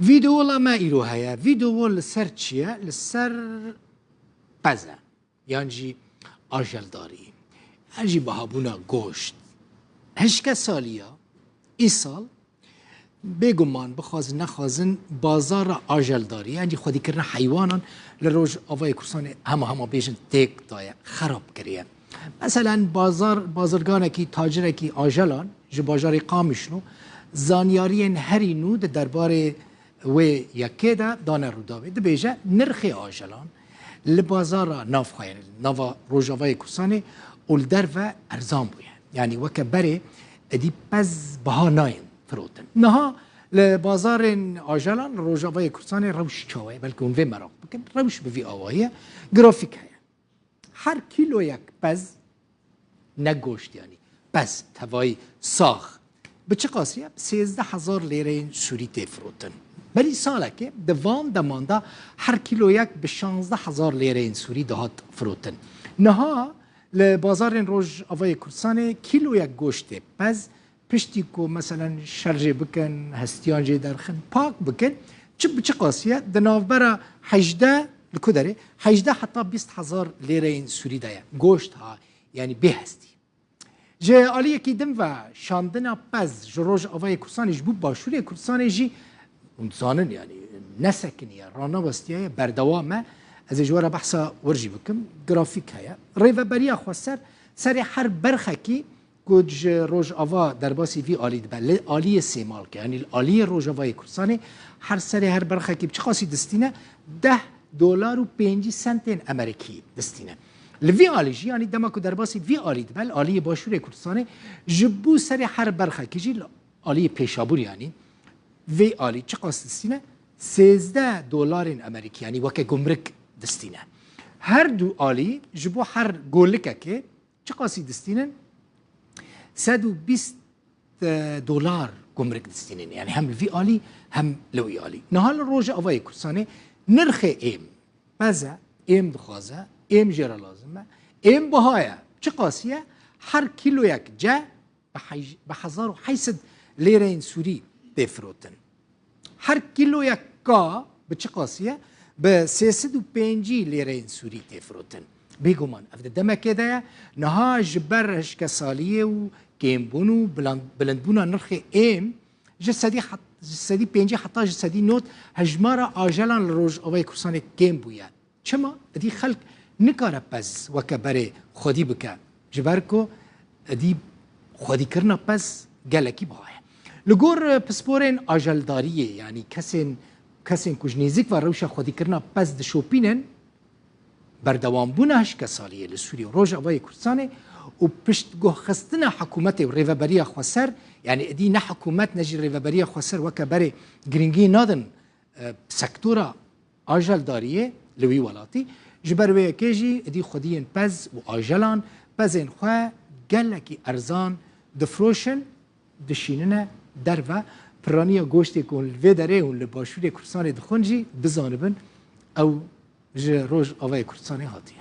فيديو لا ما إلو هيا فيديو لسر چيا لسر بزا يعني جي آجل داري هنجي بهابونا گوشت هشكا ساليا ای سال بگمان بخوازن نخوازن بازار آجل داری یعنی خودی کردن حیوانان لروج آوای کورسان همه بیشن تک دایا خراب کریه مثلا بازرگانه کی تاجره کی آجلان جو بازار قامشنو زانیارین هری نو درباره و یکی دا دانه رو داوی ده بیجه نرخ آجلان لبازار ناف خواهی ناف روج آوای کورسان اول در و ارزان بوید یعنی وکه بره ادی پز بها ناین فروتن نها لبازار آجلان روجاوای کورسان روش چاوه بلکه اون وی مراق بکن روش بوی آوایه گرافیک هیا هر کیلو یک پز نگوشت یعنی پز توای ساخ به چه قاسیه؟ 13,000 لیره سوری تفروتن بلی ساله که دوام دمانده هر کیلو یک به 16,000 لیره سوری دهات فروتن نها لبازار روج آوای کورسان کیلو یک گوشت پز پشتی که مثلا شرجه بکن هستیان جه درخن پاک بکن چه قاسیه دنافبرا 18 لکو داره 18 حتی 20,000 لیره این سوری دایا گوشت ها یعنی به هستی جه آلیه که دم و شاندنا پز جروج آوای کورسان جبو باشوری کورسان جی زانن یعنی نسکنیه رانا بستیه بردوامه از جوارا بحثا ورجی بکم گرافیک هیا ریو بریا خواستر سری هر برخه کی کج روج آوا در باسی وی آلی دبل آلی سیمال که یعنی آلی روج آوای کورسانه هر سری هر برخه کی چه خاصی دستینه $10.50 امریکی دستینه لوی آلی جی یعنی دما کو در باسی وی آلی دبل آلی باشور کورسانه جبو سری هر برخه کی جی آلی پیشابور یعنی وی آلی چه خاص دستینه $13 امریکی یعنی وکه گمرک دستینه هر دو آلی جبو هر گولکه که چه خاصی دستینه $120 گمرک دستینن یعنی هم الوی آلی هم لوی آلی نهال روج آوای کورسانه نرخ ایم بزا ایم دخوازه ایم جرا لازمه ایم بهایه چه قاسیه هر کیلو یک جه به 1,800 لیره سوری بفروتن هر کیلو یک کا به چه قاسیه به 305 لیره سوری تفروتن بگمان افده دمه که ده نها جبر هشک سالیه و کیمبونو بلندبونا نرخ ایم جسدی پنجی حتی جسدی نوت هجمارا آجلان لروج آوای کورسان کیم بویا چما ادی خلق نکاره پس وکبره خودی بکه جبرکو ادی خودی کرنا پس گلکی باید لگور پسپورین آجلداریه یعنی کسین کجنیزیک و روش خودی کرنا پس دشوپینن بردوام بونه هشک سالیه لسوری و روج آوای کورسانه و پشت گوه خستنا حکومت و ریوبری خسر یعنی ادی نه حکومت نجی ریوبری خسر وکه بره گرینگی نادن سکتورا آجل داریه لوی ولاتی جبر وی کیجی ادی خودین پز و آجلان پزین خواه گلکی ارزان دفروشن دشیننه در و پرانی گوشتی کن لوی داره اون لباشوری کورسان دخونجی بزانبن او روج آوای کورسانی هاتیه